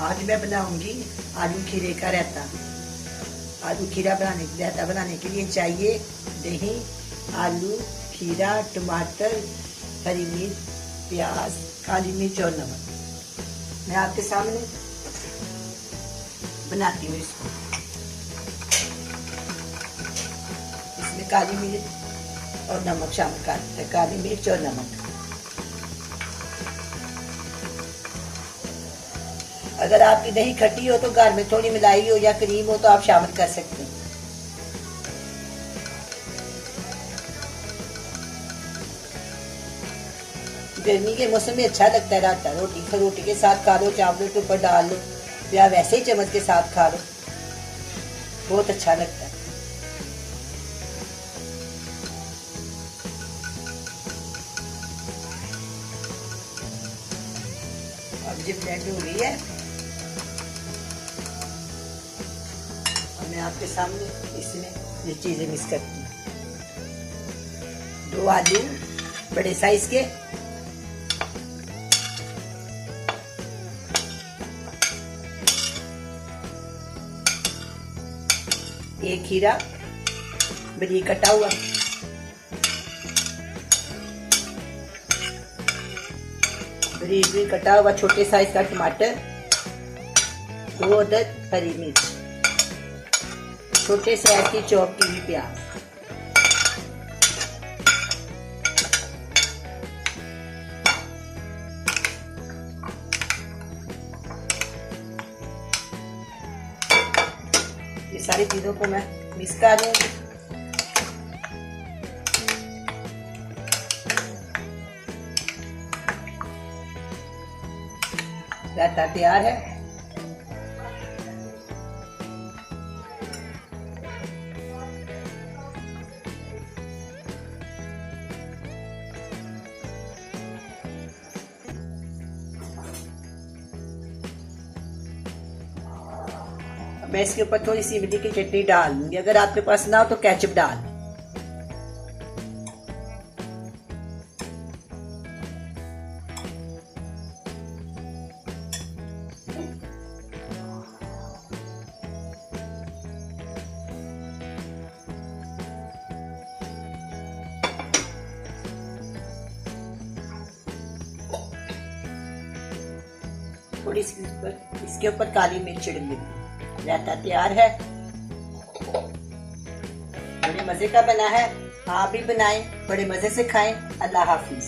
आज मैं बनाऊंगी आलू खीरे का रायता। आलू खीरा बनाने के लिए चाहिए दही, आलू, खीरा, टमाटर, हरी मिर्च, प्याज, काली मिर्च और नमक। मैं आपके सामने बनाती हूँ इसको। इसमें काली मिर्च और नमक शामिल करते हैं। काली मिर्च और नमक। अगर आपकी दही खट्टी हो तो घर में थोड़ी मलाई हो या क्रीम हो तो आप शामिल कर सकते हैं। गर्मी के मौसम में अच्छा लगता है रायता। रोटी के साथ खा लो, चावलों के ऊपर डाल लो या वैसे ही चम्मच के साथ खा लो, बहुत अच्छा लगता है। अब जब ब्लेंड हो गई है, अब मैं आपके सामने इसमें ये चीजें मिक्स करती हूँ। 2 आलू बड़े साइज के, 1 खीरा बारीक कटा हुआ, छोटे साइज का टमाटर, 2 अदद हरी मिर्च, छोटे साइज की चॉप की हुई प्याज, ये सारी चीजों को मैं मिक्स कर लूंगी। रायता तैयार है। मैं इसके ऊपर थोड़ी सी इमली की चटनी डाल दूंगी। अगर आपके पास ना हो तो केचप डाल। थोड़ी सी इसके ऊपर काली मिर्च छिड़क दूंगी। रायता तैयार है। बड़े मजे का बना है। आप भी बनाएं, बड़े मजे से खाएं। अल्लाह हाफिज।